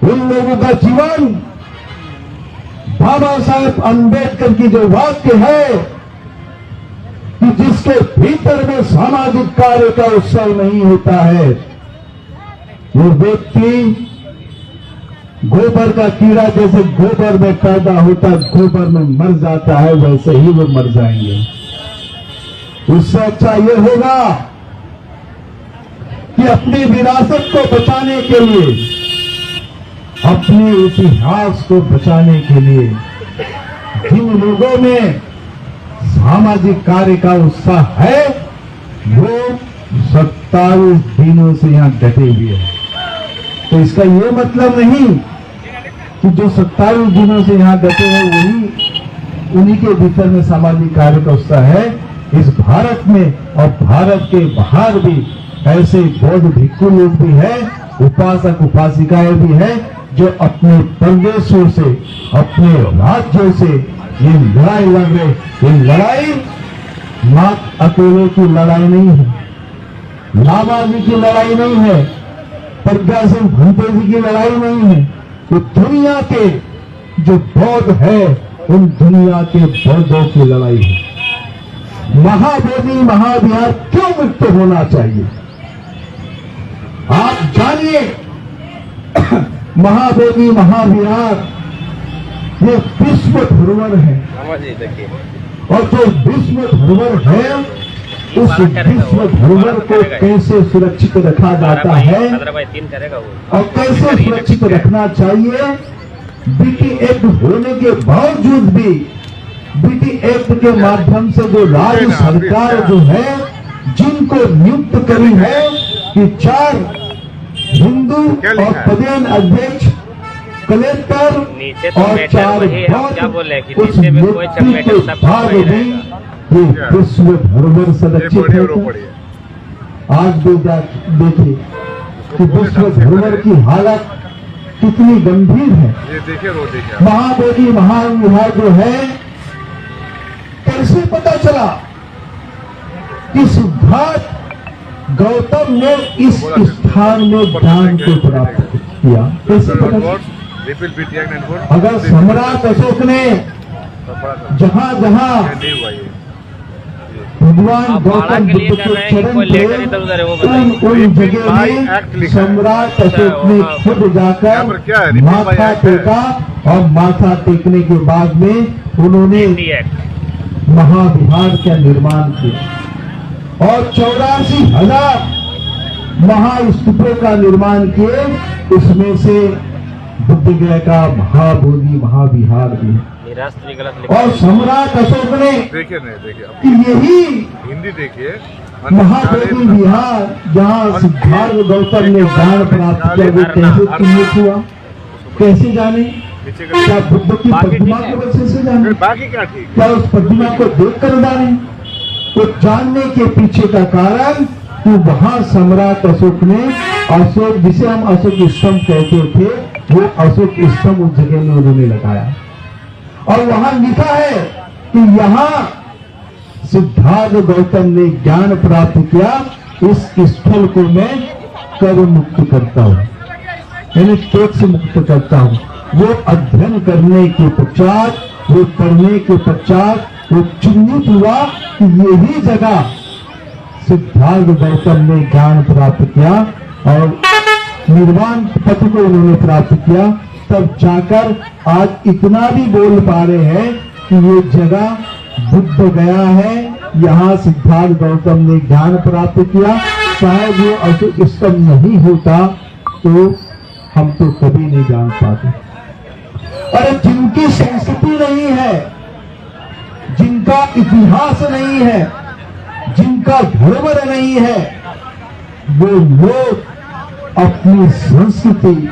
उन लोगों का जीवन बाबा साहेब अंबेडकर की जो वाक्य है कि जिसके भीतर में सामाजिक कार्य का उत्सव नहीं होता है, वो व्यक्ति गोबर का कीड़ा जैसे गोबर में पैदा होता गोबर में मर जाता है, वैसे ही वो मर जाएंगे। उससे अच्छा ये होगा कि अपनी विरासत को बचाने के लिए, अपने इतिहास को बचाने के लिए जिन लोगों में सामाजिक कार्य का उत्साह है, वो 27 दिनों से यहां डटे हुए हैं। तो इसका ये मतलब नहीं कि जो 27 दिनों से यहां डटे हैं वही उन्हीं के भीतर में सामाजिक कार्य का उत्साह है। इस भारत में और भारत के बाहर भी ऐसे बौद्ध भिक्षु लोग भी हैं, उपासक उपासिकाएं भी हैं, जो अपने प्रदेशों से, अपने राज्यों से ये लड़ाई लड़ रहे। ये लड़ाई मात्र अकेले की लड़ाई नहीं है, लामाजी की लड़ाई नहीं है, प्रज्ञा सिंह भंते जी की लड़ाई नहीं है। तो दुनिया के जो बौद्ध है, उन दुनिया के बौद्धों की लड़ाई है। महाबोधि महाविहार क्यों मुक्त होना चाहिए? आप जानिए, महाबोधि महाविहार ये विश्व धरोहर है, और जो विश्व धरोहर है, उस विश्व धरोहर को कैसे सुरक्षित रखा जाता है और कैसे सुरक्षित रखना चाहिए। बीटी एक्ट होने के बावजूद भी बीटी एक्ट के माध्यम से जो राज्य सरकार जो है, जिनको नियुक्त करी है कि 4 हिंदू और पदेन अध्यक्ष, कलेक्टर और 4 बौद्ध, उस व्यक्ति के बाद भी ये विश्व धरोहर संरक्षित है। आज भी देखिए कि विश्व धरोहर की हालत कितनी गंभीर है। महाबोधि महाविहार जो है, कैसे पता चला कि सिद्धार्थ गौतम ने इस स्थान में ज्ञान को प्राप्त किया? कैसे पता चला? अगर सम्राट अशोक ने जहां जहां भगवान गौतम बुद्ध के चरण थे, उन जगह में सम्राट अशोक ने खुद जाकर माथा टेका, और माथा टेकने के बाद में उन्होंने महाविहार का निर्माण किया और 84,000 महास्तूपों का निर्माण किए। उसमें से बुद्धगया का महाबोधि महाविहार भी है। और सम्राट अशोक ने कि यही हिंदी देखिए, महाबोधि विहार जहाँ सिद्धार्थ गौतम ने ज्ञान प्राप्त किया, वो कैसे चिन्हित हुआ? कैसे जाने? क्या बुद्ध की प्रतिमा की वजह से जाने? बाकी क्या ठीक? क्या उस प्रतिमा को देख कर जाने? तो जानने के पीछे का कारण कि वहां सम्राट अशोक ने अशोक, जिसे हम अशोक स्तंभ कहते थे, वो अशोक स्तंभ उस जगह में उन्होंने लगाया। और वहां लिखा है कि यहाँ सिद्धार्थ गौतम ने ज्ञान प्राप्त किया, इस स्थल को मैं कर मुक्त करता हूँ, यानी टैक्स मुक्त करता हूँ। वो अध्ययन करने के पश्चात, वो पढ़ने के पश्चात वो चिन्हित हुआ कि यही जगह सिद्धार्थ गौतम ने ज्ञान प्राप्त किया और निर्वाण पथ को उन्होंने प्राप्त किया। तब जाकर आज इतना भी बोल पा रहे हैं कि ये जगह बुद्ध गया है, यहाँ सिद्धार्थ गौतम ने ज्ञान प्राप्त किया। शायद वो अशोक स्तंभ नहीं होता तो हम तो कभी नहीं जान पाते। अरे जिनकी संस्कृति नहीं है, जिनका इतिहास नहीं है, जिनका धरोहर नहीं है, वो लोग अपनी संस्कृति,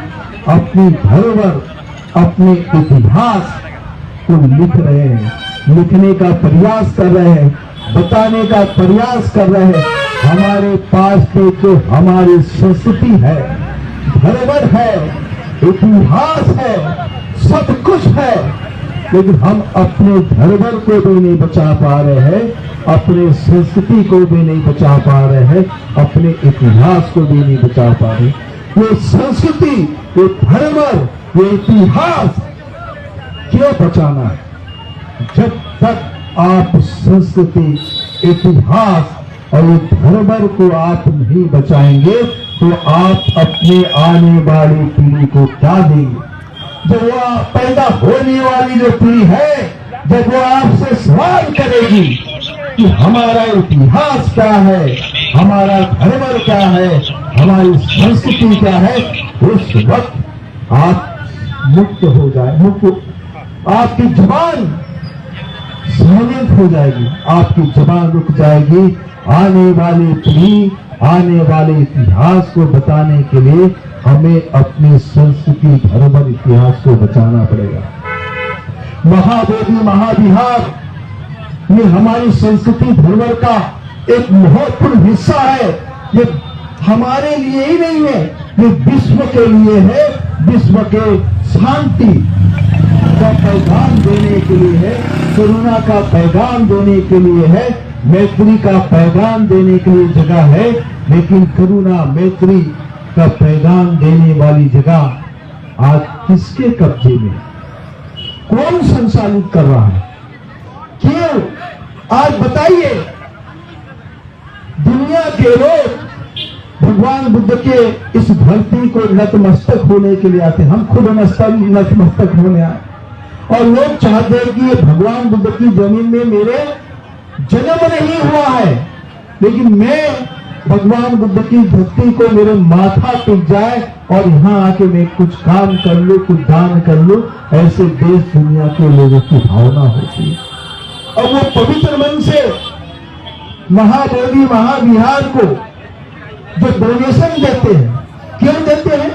अपनी धरोहर, अपने इतिहास को लिख रहे हैं, लिखने का प्रयास कर रहे हैं, बताने का प्रयास कर रहे हैं। हमारे पास तो जो हमारी संस्कृति है, धरोहर है, इतिहास है, सब कुछ है, लेकिन हम अपने धरोहर को भी नहीं बचा पा रहे हैं, अपने संस्कृति को भी नहीं बचा पा रहे हैं, अपने इतिहास को भी नहीं बचा पा रहे। वो संस्कृति ये धर्म, ये इतिहास क्यों बचाना है? जब तक आप संस्कृति, इतिहास और ये धरोहर को आप नहीं बचाएंगे तो आप अपने आने वाली पीढ़ी को क्या देंगे? जब वो पैदा होने वाली जो पीढ़ी है, जब वो आपसे सवाल करेगी कि हमारा इतिहास क्या है, हमारा धरोहर क्या है, हमारी संस्कृति क्या है, उस वक्त आप मुक्त हो जाए, आपकी जुबान साइलेंट हो जाएगी, आपकी जुबान रुक जाएगी। आने वाली पीढ़ी, आने वाले इतिहास को बताने के लिए हमें अपनी संस्कृति, धरोहर, इतिहास को बचाना पड़ेगा। महाबोधि महाविहार ये हमारी संस्कृति, धरोहर का एक महत्वपूर्ण हिस्सा है। ये हमारे लिए ही नहीं है, ये विश्व के लिए है। विश्व के शांति का पैगाम देने के लिए है, करुणा का पैगाम देने के लिए है, मैत्री का पैगाम देने के लिए जगह है। लेकिन करुणा, मैत्री का पैगाम देने वाली जगह आज किसके कब्जे में? कौन संचालित कर रहा है? क्यों? आज बताइए। दुनिया के लोग भगवान बुद्ध के इस धरती को नतमस्तक होने के लिए आते हैं। हम खुद नतमस्तक होने आए और लोग चाहते हैं कि ये भगवान बुद्ध की जमीन में मेरे जन्म नहीं हुआ है, लेकिन मैं भगवान बुद्ध की धरती को मेरे माथा टिक जाए और यहाँ आके मैं कुछ काम कर लूं, कुछ दान कर लूं। ऐसे देश दुनिया के लोगों की भावना होती है और वो पवित्र मन से महाबोधि महाविहार को जो डोनेशन देते हैं, क्यों देते हैं,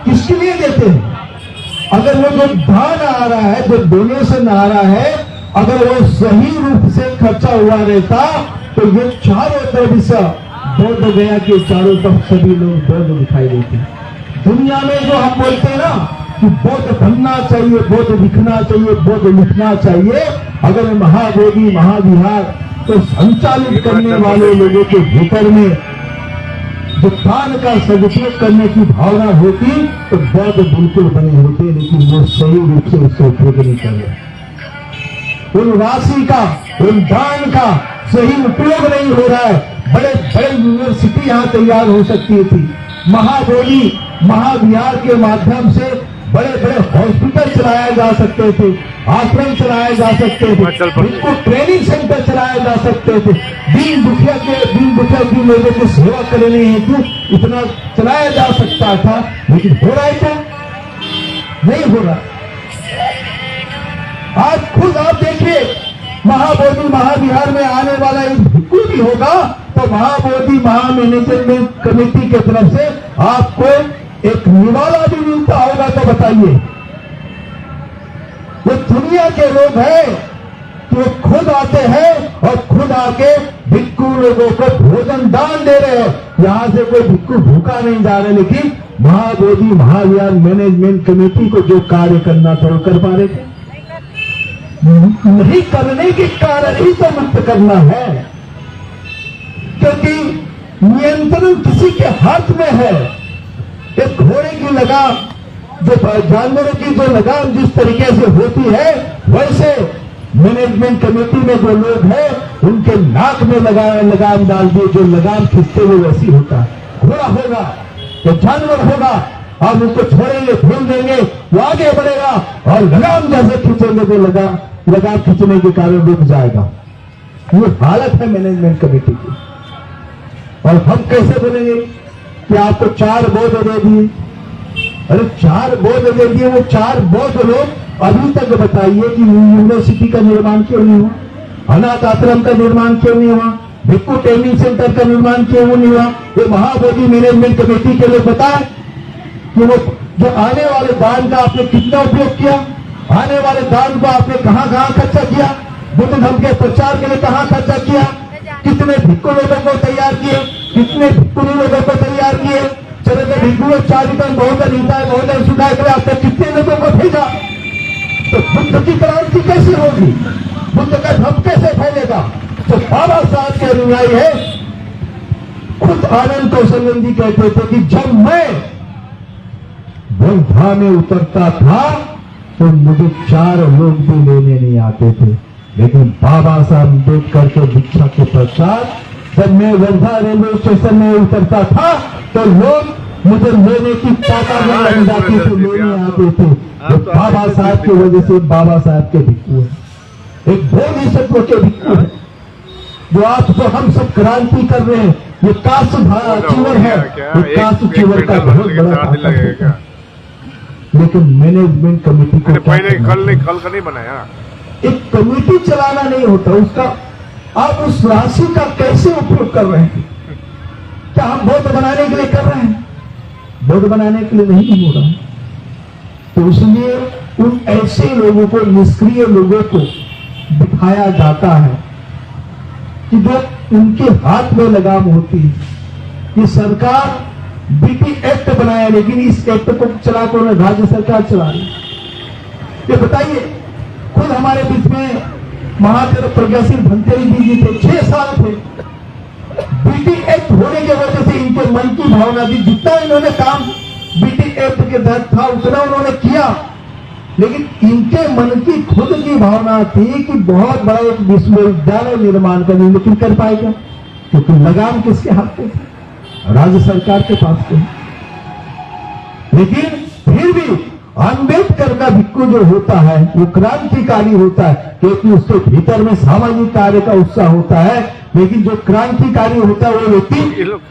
किसके लिए देते हैं? अगर वो जो दान आ रहा है, जो डोनेशन आ रहा है, अगर वो सही रूप से खर्चा हुआ रहता तो ये चारों तरफ से बौद्ध गया के चारों तरफ सभी लोग बौद्ध दिखाई देते हैं। दुनिया में जो हम बोलते हैं ना कि बौद्ध बनना चाहिए, बौद्ध दिखना चाहिए, बौद्ध लिखना चाहिए, अगर महाबोधि महाविहार तो संचालित करने वाले लोगों के भीतर में जो दान का सदुपयोग करने की भावना होती तो बौद्ध बिल्कुल बने होते, लेकिन वो सही रूप से उसका उपयोग नहीं कर रहे। उन राशि का, उन दान का सही उपयोग नहीं हो रहा है। बड़े बड़े यूनिवर्सिटी यहाँ तैयार हो सकती थी, महाबोधि महाविहार के माध्यम से बड़े बड़े हॉस्पिटल चलाए जा सकते थे, आश्रम चलाए जा सकते थे, बिल्कुल ट्रेनिंग सेंटर चलाए जा सकते थे। दीन दुखिया की लोगों को सेवा करने हेतु इतना चलाया जा सकता था, लेकिन हो रहा है क्या? नहीं हो रहा। आज खुद आप देखिए, महाबोधि महाविहार में आने वाला एक भिक्खु भी होगा तो महाबोधि महामैनेजमेंट कमेटी की तरफ से आपको एक निवाला भी मिलता होगा। तो बताइए, वो दुनिया के लोग हैं तो खुद आते हैं और खुद आके भिक्खु लोगों को भोजन दान दे रहे हैं। यहां से कोई भिक्खु भूखा नहीं जा रहे, लेकिन महाबोधि महाविहार मैनेजमेंट कमेटी को जो कार्य करना था वो कर पा रहे थे नहीं। करने के कारण ही तो मुक्त करना है, क्योंकि नियंत्रण किसी के हाथ में है। एक घोड़े की लगाम, जो जानवरों की जो लगाम जिस तरीके से होती है, वैसे मैनेजमेंट कमेटी में जो लोग हैं उनके नाक में लगाम डाल दिए, जो लगाम खींचते हुए वैसी होता है। घोड़ा होगा तो जानवर होगा, आप उसको छोड़ेंगे, भूल देंगे, वो आगे बढ़ेगा और लगाम जैसे खींचेंगे तो लगाम खींचने के कारण रुक जाएगा। ये हालत है मैनेजमेंट कमेटी की। और हम कैसे बोलेंगे कि आपको 4 बौद्ध दे दिए? अरे 4 बौद्ध दे दिए, वो 4 बौद्ध लोग अभी तक बताइए कि यूनिवर्सिटी का निर्माण क्यों नहीं हुआ, अनाथ आश्रम का निर्माण क्यों नहीं हुआ, भिक्खु ट्रेनिंग सेंटर का निर्माण क्यों नहीं हुआ? ये महाबोधि मैनेजमेंट कमेटी के लोग बताए कि वो जो आने वाले दान का आपने कितना उपयोग किया, आने वाले दान को आपने कहां खर्चा किया, बुद्ध धर्म के प्रचार के लिए कहां खर्चा किया, कितने भिक्खु लोगों को तैयार किए, कितने भिक्खु लोगों को तैयार किए। चले तो भिक्खु चारितम बहुधन हिताय बहुधन सुखाय करे, आपने कितने लोगों को भेजा? तो बुद्ध की क्रांति कैसी होगी, बुद्ध का धर्म कैसे फैलेगा? तो बाबा साहब की अनुयायी है। खुद आनंद कौशल जी कहते थे कि जब मैं वर्धा में उतरता था तो मुझे 4 लोग भी लेने नहीं आते थे, लेकिन बाबा साहब अम्बेडकर के दीक्षा के पश्चात जब मैं वर्धा रेलवे स्टेशन में उतरता था तो लोग मुझे लेने की ताकत में लग जाती थी, लेने आते थे। तो बाबा साहब की वजह से बाबा साहब के भिक्खु है, एक बोधिसत्व के भिक्खु है, जो आज तो हम सब क्रांति कर रहे हैं। ये कास्ट चीवर है, ये कास्ट चीवर का बहुत बड़ा ताकत है। लेकिन मैनेजमेंट कमेटी को कल का नहीं बनाया, एक कमेटी चलाना नहीं होता उसका। आप उस राशि का कैसे उपयोग कर रहे हैं? क्या हम वोट बनाने के लिए कर रहे हैं? वोट बनाने के लिए नहीं हो रहा है। तो इसलिए उन ऐसे लोगों को, निष्क्रिय लोगों को दिखाया जाता है कि जो उनके हाथ में लगाम होती है। कि सरकार बीटी एक्ट बनाया, लेकिन इस एक्ट को चला कौन? राज्य सरकार चला रही। ये बताइए, खुद हमारे बीच में महादेव प्रज्ञाशील भंतेरी जी थे, 6 साल थे। बीटी एक्ट होने की वजह से इनके मन की भावना थी, जितना इन्होंने काम बीटी एक्ट के तहत था उतना उन्होंने किया, लेकिन इनके मन की खुद की भावना थी कि बहुत बड़ा एक विश्वविद्यालय निर्माण करने, लेकिन कर पाएगा? क्योंकि लगाम किसके हाथ में थी? राज्य सरकार के पास थे। लेकिन फिर भी अम्बेडकर का भिक्खु जो होता है वो क्रांतिकारी होता है, क्योंकि उसके भीतर में सामाजिक कार्य का उत्साह होता है। लेकिन जो क्रांतिकारी होता है वो व्यक्ति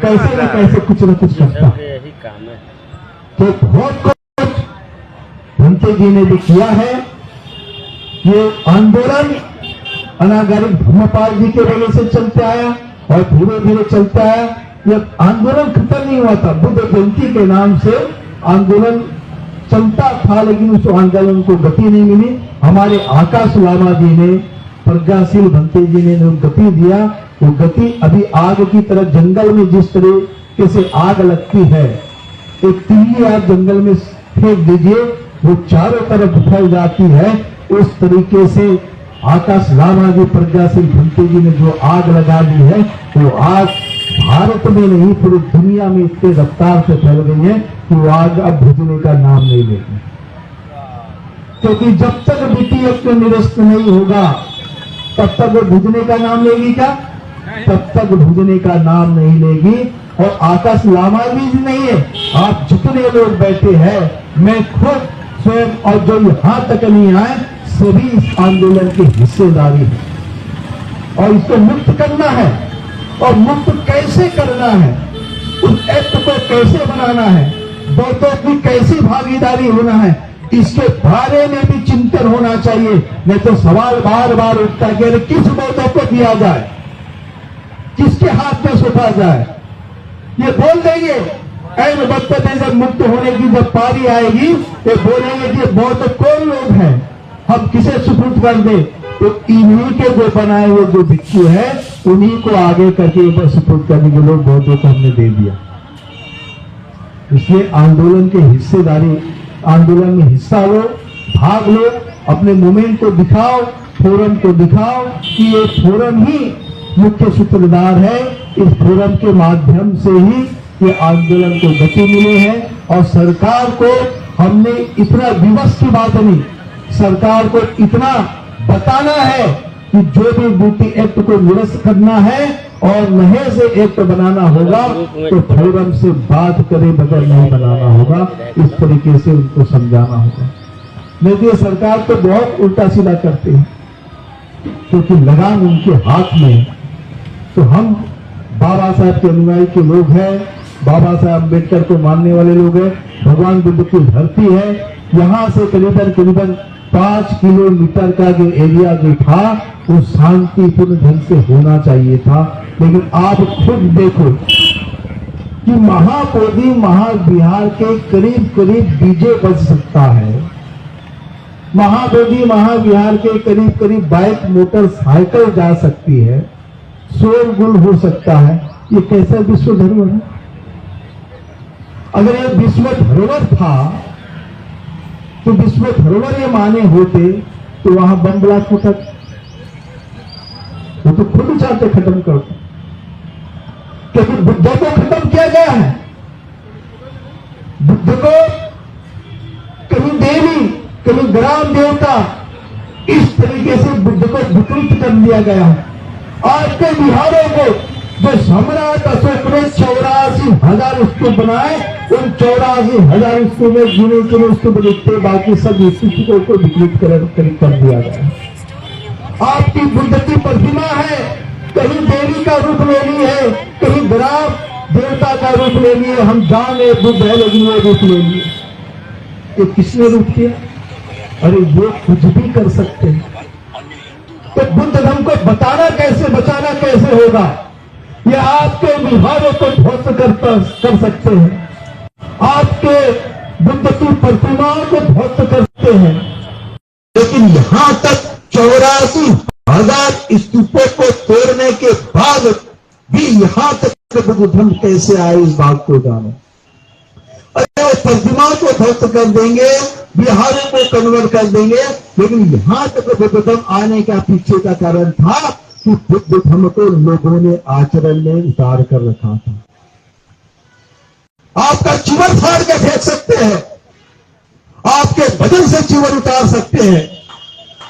कैसे न कैसे कुछ न कुछ करता है। तो बहुत कुछ भंते जी ने भी किया है। ये आंदोलन अनागरिक धर्मपाल जी के वजह से चलते आया और धीरे धीरे चलता आया। यह आंदोलन खत्म नहीं हुआ था, बुद्ध जयंती के नाम से आंदोलन चलता था, लेकिन उस आंदोलन को गति नहीं मिली। हमारे आकाश लामा जी ने, प्रज्ञाशील भंते जी ने जो गति दिया, वो गति अभी आग की तरह जंगल में जिस तरीके से आग लगती है, एक तिल्ली आप जंगल में फेंक दीजिए, वो चारों तरफ फैल जाती है। उस तरीके से आकाश लामा जी, प्रज्ञाशील भंते जी ने जो आग लगा दी है, वो आग भारत में नहीं पूरी दुनिया में इतने रफ्तार से फैल गई है कि वो आग अब बुझने का नाम नहीं लेगी। क्योंकि जब तक बीटी एक्ट निरस्त नहीं होगा तब तक वो बुझने का नाम लेगी क्या? तब तक बुझने का नाम नहीं लेगी। और आकाश लामा भी नहीं है, आप जितने लोग बैठे हैं, मैं खुद स्वयं और जो यहां तक नहीं आए, सभी इस आंदोलन की हिस्सेदारी है। और इसको मुक्त करना है, और मुक्त कैसे करना है, उस एक्ट को कैसे बनाना है, बहुतों की कैसी भागीदारी होना है, इसके बारे में भी चिंतन होना चाहिए। नहीं तो सवाल बार बार उठता है कि अरे किस बहुतों को दिया जाए, किसके हाथ में सौंपा जाए। ये बोल देंगे ऐन वक्त में जब मुक्त होने की जब पारी आएगी, ये बोलेंगे कि बहुत कौन लोग हैं, हम किसे सुपुर्द कर दे। तो इन्हीं के जो बनाए हुए जो भिक्षु है, उन्हीं को आगे करके सुपुर्द करने के लोग बहुतों को हमने दे दिया। इसलिए आंदोलन के हिस्सेदारी, आंदोलन में हिस्सा लो, भाग लो, अपने मूवमेंट को दिखाओ, फोरम को दिखाओ कि ये फोरम ही मुख्य सूत्रधार है। इस फोरम के माध्यम से ही ये आंदोलन को गति मिली है। और सरकार को हमने इतना विवश की बात नहीं, सरकार को इतना बताना है कि जो भी बीटी एक्ट को निरस्त करना है और नए से एक्ट बनाना होगा तो फोरम से बात करे बगैर नहीं बनाना होगा। इस तरीके से उनको समझाना होगा। नहीं तो सरकार तो बहुत उल्टा सीधा करते हैं, क्योंकि लगाम उनके हाथ में है। तो हम बाबा साहब के अनुयायी के लोग हैं, बाबा साहब अम्बेडकर को मानने वाले लोग हैं। भगवान बुद्ध की धरती है, यहाँ से करीबन 5 किलोमीटर का जो एरिया जो था वो शांतिपूर्ण ढंग से होना चाहिए था। लेकिन आप खुद देखो कि महाबोधि महाविहार के करीब डीजे बज सकता है, महाबोधि महाविहार के करीब बाइक मोटरसाइकिल जा सकती है, शोरगुल हो सकता है। ये कैसा विश्व धरोहर है? अगर ये विश्व धरोहर था तो विश्व धरोहर ये माने होते तो वहां बम ब्लास्ट होता, वो तो खुद चाहते खत्म करते, क्योंकि बुद्ध को खत्म किया गया है। बुद्ध को कहीं ग्राम देवता, इस तरीके से बुद्ध को विकृत कर दिया गया है। आज के बिहारों को जो सम्राट अशोक ने 84,000 स्तूप बनाए, उन 84,000 स्तूप में गिने चुने स्तूप दिखते, बाकी सब स्तूपों को विकृत कर दिया गया है। आपकी बुद्ध की प्रतिमा है, कहीं देवी का रूप ले ली है, कहीं ग्राम देवता का रूप ले लिए। हम जाने बुद्ध है लेकिन वो रूप ले लिए, तो किसने रूप किया? अरे वो कुछ भी कर सकते हैं। तो बुद्ध धर्म को बताना कैसे, बचाना कैसे होगा? ये आपके विहारों को ध्वस्त कर सकते हैं, आपके बुद्ध की प्रतिमाओं को ध्वस्त करते हैं, लेकिन यहां तक 84,000 स्तूपों को तोड़ने के बाद भी यहां तक बुद्ध धर्म कैसे आए, इस बात को जानो। अरे वो प्रतिमाओं को ध्वस्त कर देंगे, बिहारों को कन्वर्ट कर देंगे, लेकिन यहां तक बुद्ध धर्म आने का पीछे का कारण था कि बुद्ध धर्म को लोगों ने आचरण में उतार कर रखा था। आपका चिवर फाड़ के फेंक सकते हैं, आपके बदन से चिवर उतार सकते हैं,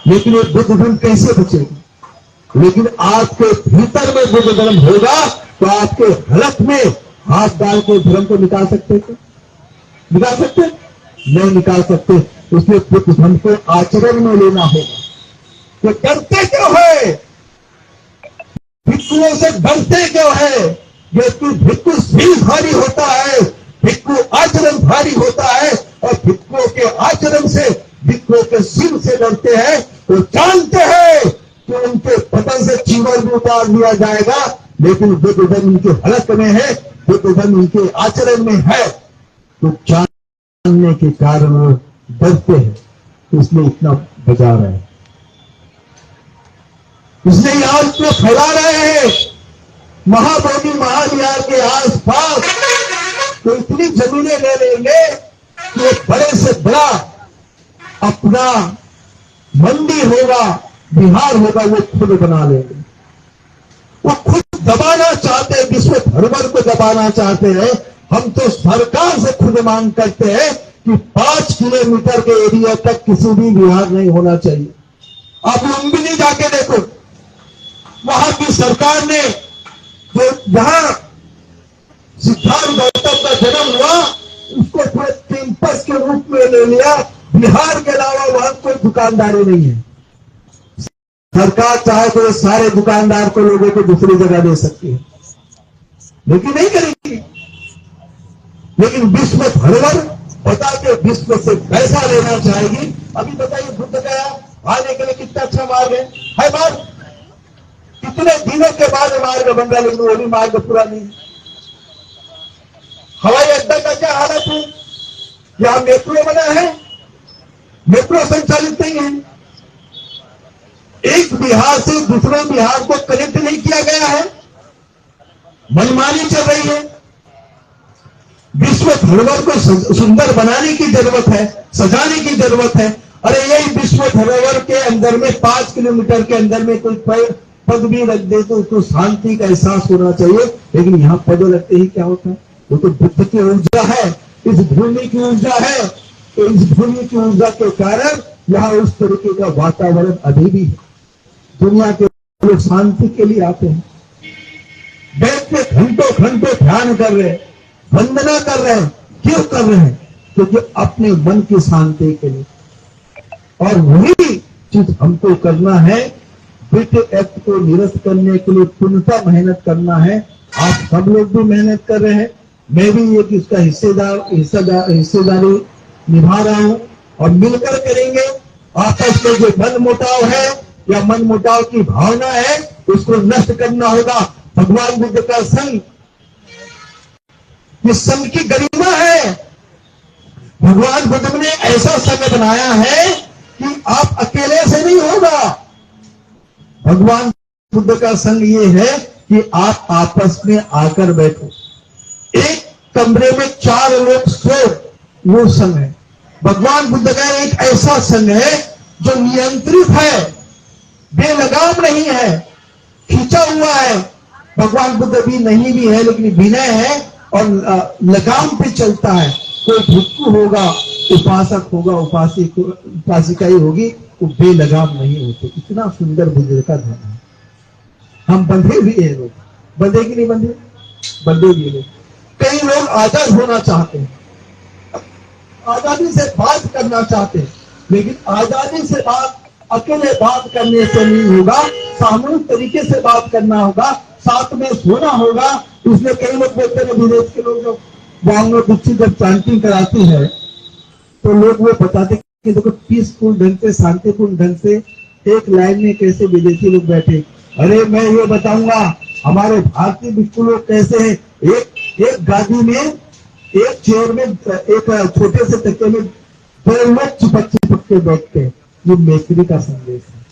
लेकिन ये बुद्ध धर्म कैसे बचेगा? लेकिन आपके भीतर में बुद्ध धर्म होगा तो आपके हलक में हाथ डाल के धर्म को निकाल सकते थे? निकाल सकते? नहीं निकाल सकते। इसलिए बुद्ध धर्म को आचरण में लेना होगा। तो डरते क्यों है? भिक्षुओं से डरते क्यों है? ये भिक्षु सिर भारी होता है, भिक्षु आचरण भारी होता है, और भिक्षुओं के आचरण से, भिक्षुओं के सिर से डरते हैं। वो जानते हैं कि उनके बदन से चीवर भी उतार दिया जाएगा, लेकिन बुद्ध धर्म उनके हलक में है, बुद्ध धर्म उनके आचरण में है, तो जानने के कारण वो डरते हैं, इसलिए इतना बजा रहे हैं, इसलिए आज को फैला रहे हैं। महाबोधि महाविहार के आसपास तो इतनी जमीनें ले लेंगे कि एक बड़े से बड़ा अपना मंदिर होगा, बिहार होगा, वो खुद बना लेंगे। वो खुद दबाना चाहते हैं, विश्व धरोहर को दबाना चाहते हैं। हम तो सरकार से खुद मांग करते हैं कि 5 किलोमीटर के एरिया तक किसी भी बिहार नहीं होना चाहिए। आप लुम्बिनी जाके देखो, वहां की सरकार ने जो जहां सिद्धार्थ गौतम का जन्म हुआ, उसको पूरे कैंपस के रूप में ले लिया। बिहार के अलावा वहां कोई दुकानदारी नहीं है। सरकार चाहे तो सारे दुकानदार को लोगों को दूसरी जगह दे सकती है, लेकिन नहीं करेगी। लेकिन विश्व धरोहर बता के विश्व से पैसा लेना चाहेगी। अभी बताइए, बुद्ध गया आने के लिए कितना अच्छा मार्ग है मार्ग? कितने दिनों के बाद मार्ग बन रहा, लेकिन वो भी मार्ग पूरा नहीं। हवाई अड्डा का क्या हालत है? यहां मेट्रो बना है, मेट्रो संचालित नहीं है। एक बिहार से दूसरे बिहार को कनेक्ट नहीं किया गया है, मनमानी चल रही है। विश्व धरोहर को सुंदर बनाने की जरूरत है, सजाने की जरूरत है। अरे यही विश्व धरोहर के अंदर में 5 किलोमीटर के अंदर में कोई पद भी रख दे तो उसको शांति का एहसास होना चाहिए, लेकिन यहां पद रखते ही क्या होता है? वो तो बुद्ध की ऊर्जा है, इस भूमि की ऊर्जा है। तो इस भूमि की ऊर्जा के कारण यहां उस तरीके का वातावरण अभी भी है। दुनिया के लोग शांति के लिए आते हैं, बैठ के घंटों घंटों ध्यान कर रहे हैं, वंदना कर रहे हैं। क्यों कर रहे हैं? क्योंकि अपने मन की शांति के लिए। और वही चीज हमको करना है। ब्रिटिश एक्ट को निरस्त करने के लिए पूर्णतः मेहनत करना है। आप सब लोग भी मेहनत कर रहे हैं, मैं भी एक इसका हिस्सेदारी निभा रहा हूं, और मिलकर करेंगे। आपस में जो मन मुटाव है या मन मुटाव की भावना है, उसको नष्ट करना होगा। भगवान बुद्ध का संघ, ये संघ की गरिमा है। भगवान बुद्ध ने ऐसा संघ बनाया है कि आप अकेले से नहीं होगा। भगवान बुद्ध का संघ ये है कि आप आपस में आकर बैठो, एक कमरे में 4 लोग सो, वो संघ है। भगवान बुद्ध का एक ऐसा संघ है जो नियंत्रित है, बेलगाम नहीं है, खींचा हुआ है। भगवान बुद्ध भी नहीं भी है, लेकिन विनय है और लगाम पे चलता है। कोई भिक्षु होगा, उपासक होगा, उपासिका ही होगी, वो बेलगाम नहीं होते। इतना सुंदर बुजुर्ग का धर्म है। हम बंधे भी हैं लोग, बंधे कि नहीं बंधे? बंधे भी लोग। कई लोग आजाद होना चाहते हैं, आजादी से बात करना चाहते हैं, लेकिन आजादी से बात अकेले बात करने से नहीं होगा, सामूहिक तरीके से बात करना होगा, साथ में सोना होगा। इसलिए कई लोग बोलते हैं, विदेश के लोग जब गाँव में बच्ची जब चांटिंग कराती है तो लोग वो बताते कि देखो पीसफुल ढंग से, शांतिपूर्ण ढंग से एक लाइन में कैसे विदेशी लोग बैठे। अरे मैं ये बताऊंगा हमारे भारतीय भिक्षु लोग कैसे हैं। एक गादी में, एक चेयर में, एक छोटे से तकिए में दो लोग चिपक चिपक के बैठते हैं। ये मैत्री का संदेश है।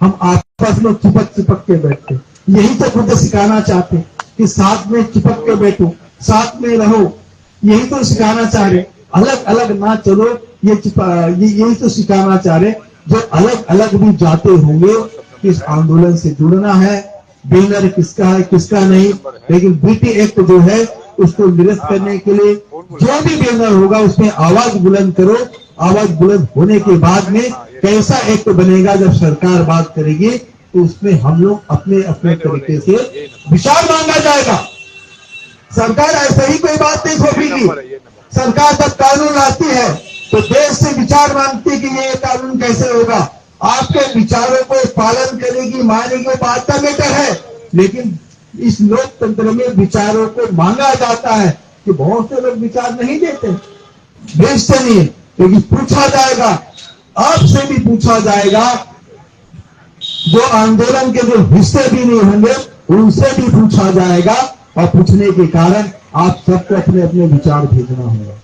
हम आपस में चिपक चिपक के बैठते हैं। यही तो खुद सिखाना चाहते हैं कि साथ में चिपक के बैठो, साथ में रहो। यही तो सिखाना चाह रहे, अलग अलग ना चलो। यही तो सिखाना चाह रहे। जो अलग अलग भी जाते होंगे, इस आंदोलन से जुड़ना है। बैनर किसका है किसका नहीं, लेकिन बीटी एक्ट जो है उसको निरस्त करने के लिए जो भी बैनर होगा उसमें आवाज बुलंद करो। आवाज बुलंद होने के बाद में कैसा एक्ट बनेगा, जब सरकार बात करेगी तो उसमें हम लोग अपने अपने तरीके से विचार मांगा जाएगा। सरकार ऐसे ही कोई बात नहीं थोपेगी। सरकार जब कानून लाती है तो देश से विचार मांगती है कि ये कानून कैसे होगा। आपके विचारों को पालन करेगी, मानेगी, वो बात का मैटर है। लेकिन इस लोकतंत्र में विचारों को मांगा जाता है कि बहुत से लोग विचार नहीं देते, भेजते नहीं, लेकिन पूछा जाएगा, आपसे भी पूछा जाएगा। जो आंदोलन के जो हिस्से भी नहीं होंगे उनसे भी पूछा जाएगा, और पूछने के कारण आप सबको अपने अपने विचार भेजना होगा।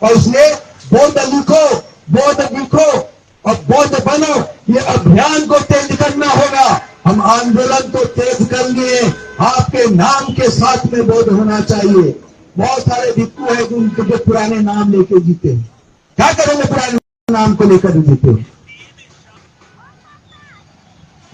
और इसलिए बौद्ध लिखो और बौद्ध बनो, ये अभियान को तेज करना होगा। हम आंदोलन को तेज करेंगे, आपके नाम के साथ में बौद्ध होना चाहिए। बहुत सारे भिक्षु है जो पुराने नाम लेके जीते हैं। क्या करेंगे पुराने नाम को लेकर जीते हैं?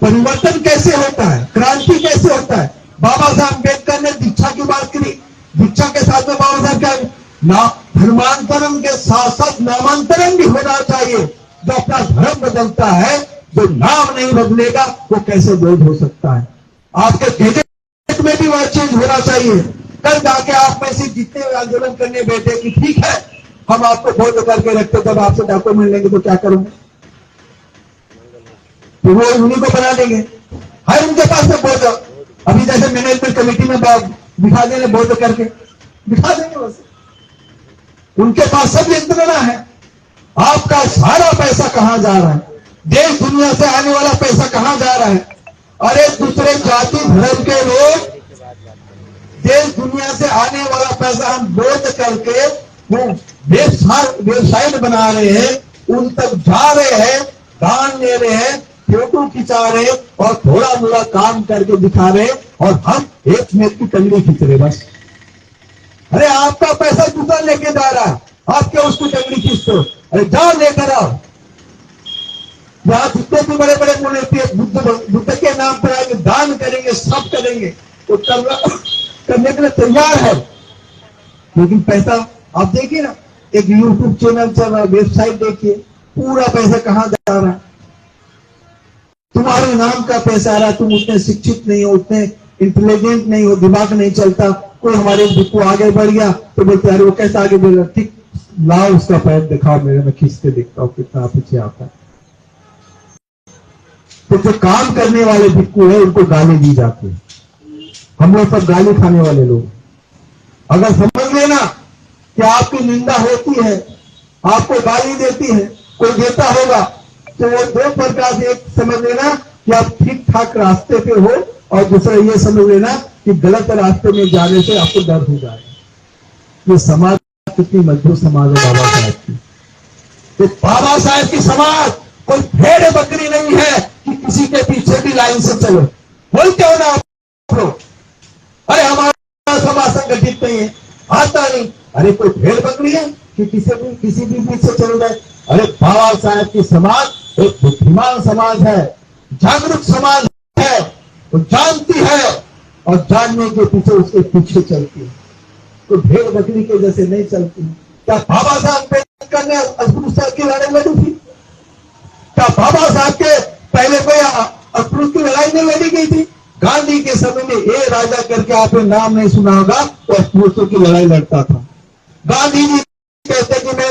परिवर्तन कैसे होता है, क्रांति कैसे होता है? बाबा साहब अम्बेडकर ने दीक्षा की बात करी। दीक्षा के साथ में बाबा साहब क्या धर्मांतरण के साथ साथ नामांतरण भी होना चाहिए। जो अपना धर्म बदलता है, जो नाम नहीं बदलेगा, वो कैसे बौद्ध हो सकता है? आपके गैजेट में भी वह चेंज होना चाहिए। कल जाके आप में से जितने आंदोलन करने बैठे कि ठीक है हम आपको बौद्ध करके रखते, जब आपसे डॉक्यूमेंट लेंगे तो क्या करोगे? तो वो उन्हीं को बना देंगे। है उनके पास में बौद्ध। अभी जैसे मैनेजमेंट कमेटी में दिखा देंगे बौद्ध करके, दिखा देंगे बस। उनके पास सब यंत्रणा है। आपका सारा पैसा कहां जा रहा है? देश दुनिया से आने वाला पैसा कहां जा रहा है? अरे दूसरे जाति धर्म के लोग देश दुनिया से आने वाला पैसा हम बौद्ध करके वो वेबसाइट बना रहे हैं, उन तक जा रहे हैं, दान ले रहे हैं, फोटो खिंचा रहे और थोड़ा मोड़ा काम करके दिखा रहे, और हम एक मिनट की टंगड़ी खींच रहे बस। अरे आपका पैसा दूसरा लेके जा रहा है, आप क्या उसकी टंगड़ी खींचते हो? अरे जाओ लेकर आओ। यहाँ जितने भी बड़े बड़े मूर्ति बुद्ध के नाम पर आएंगे, दान करेंगे, सब करेंगे, तो करने के लिए तैयार है। लेकिन पैसा आप देखिए ना, एक यूट्यूब चैनल चल रहा है, वेबसाइट देखिए, पूरा पैसा कहां जा रहा है? तुम्हारे नाम का पैसा आ रहा है। तुम उतने शिक्षित नहीं हो, उतने इंटेलिजेंट नहीं हो, दिमाग नहीं चलता। कोई हमारे भिक्षु आगे बढ़ गया तो बोलते अरे वो कैसे आगे बढ़ रहा? ठीक, लाओ उसका पैर दिखाओ मेरे, मैं खींच के देखता हूँ कितना पीछे आता है। तो जो काम करने वाले भिक्षु है उनको गाली दी जाती है। हम लोग सब गाली खाने वाले लोग। अगर समझ लेना कि आपकी निंदा होती है, आपको गाली देती है, कोई देता होगा, तो वो दो प्रकार से, एक समझ लेना कि आप ठीक ठाक रास्ते पे हो, और दूसरा ये समझ लेना कि गलत रास्ते में जाने से आपको डर हो जाएगा। ये समाज कितनी मजबूत समाज है बाबा साहब की। तो बाबा साहब की समाज कोई भेड़ बकरी नहीं है कि किसी के पीछे भी लाइन से चलो। बोलते हो ना आप लोग, अरे हमारा समाज संगठित नहीं है, आता नहीं। अरे कोई भेड़ बकरी है कि किसी भी बीच से चल जाए? अरे बाबा साहब की समाज एक बुद्धिमान समाज है, जागरूक समाज है, वो जानती है और जानने के पीछे उसके पीछे चलती है। तो भेड़ बकरी के जैसे नहीं चलती। क्या बाबा साहब अम्बेडकर ने अस्पृश्यता की लड़ाई लड़ी थी? क्या बाबा साहब के पहले कोई अस्पृश्य की लड़ाई नहीं लड़ी गई थी? गांधी के समय में ए राजा करके आपने नाम नहीं सुना होगा, वो अस्पृश्यों की लड़ाई लड़ता था। गांधी जी कहते कि मैं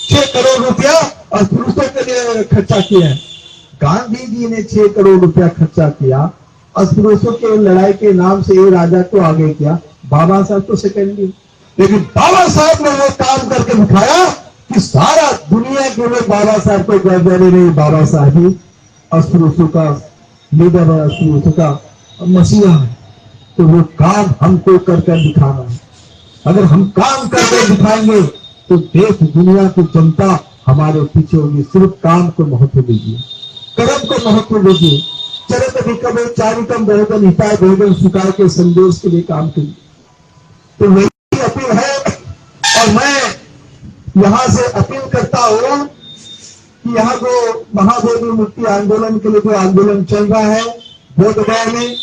6 करोड़ रुपया अस्पृश्यों के लिए खर्चा किया है। गांधी जी ने 6 करोड़ रुपया खर्चा किया अस्पृश्यों के लड़ाई के नाम से, ये राजा तो आगे किया, बाबा साहब तो सेकेंडरी। लेकिन बाबा साहब ने वो काम करके दिखाया कि सारा दुनिया के लोग बाबा साहब को गर्दने नहीं, बाबा साहब ही अस्पृश्यों का लीडर है, अस्पृश्यों का मसीहा है। तो वो काम हमको कर दिखाना है। अगर हम काम करके दिखाएंगे तो देश दुनिया की जनता हमारे पीछे होगी। सिर्फ काम को महत्व दीजिए, कर्म को महत्व दीजिए। चरित विक्रम चारितम बहुगन हिताय बहुगन सुखाय के संदेश के लिए काम कीजिए। तो मेरी अपील है, और मैं यहां से अपील करता हूं कि यहाँ जो महाबोधि मुक्ति आंदोलन के लिए जो आंदोलन चल रहा है बोधगया में,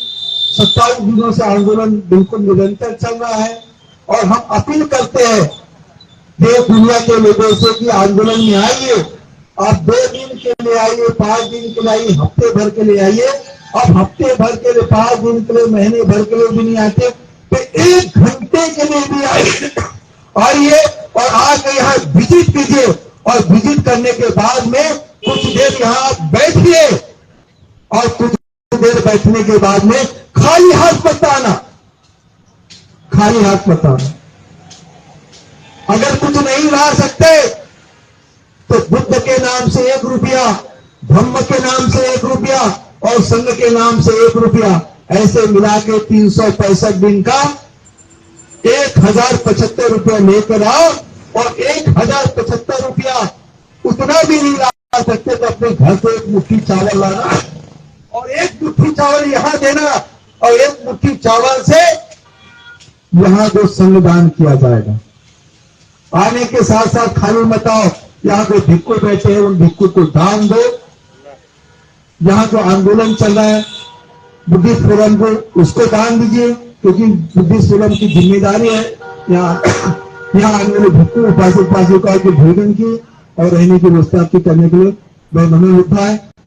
27 दिनों से आंदोलन बिल्कुल निरंतर चल रहा है। और हम अपील करते हैं देश दुनिया के लोगों से कि आंदोलन में आइए। आप 2 दिन के लिए आइए, 5 दिन के लिए आइए, हफ्ते भर के लिए आइए। अब हफ्ते भर के लिए, 5 दिन के लिए, महीने भर के लिए भी नहीं आते तो 1 घंटे के लिए भी आइए और आके यहाँ विजिट कीजिए। और विजिट करने के बाद में कुछ देर यहाँ बैठिए और कुछ देर बैठने के बाद में खाली हाथ मत आना, खाली हाथ मत आना। अगर कुछ नहीं ला सकते तो बुद्ध के नाम से 1 रुपया, धम्म के नाम से 1 रुपया और संघ के नाम से 1 रुपया, ऐसे मिला के 365 दिन का 1075 रुपया लेकर आओ। और 1075 रुपया उतना भी नहीं ला सकते तो अपने घर से 1 मुट्ठी चावल लाना और 1 मुट्ठी चावल यहां देना और 1 मुट्ठी चावल से यहां जो संगदान किया जाएगा। आने के साथ साथ खाली मत आओ, यहाँ जो भिक्खु बैठे हैं उन भिक्खु को दान दो। यहाँ जो आंदोलन चल रहा है बुद्धिस्ट फोरम को, उसको दान दीजिए, क्योंकि बुद्धिस्ट फोरम की जिम्मेदारी है यहाँ आने वाले भिक्खु उपासक का भोजन की और रहने की व्यवस्था करने के लिए वह मनोयुद्धा है।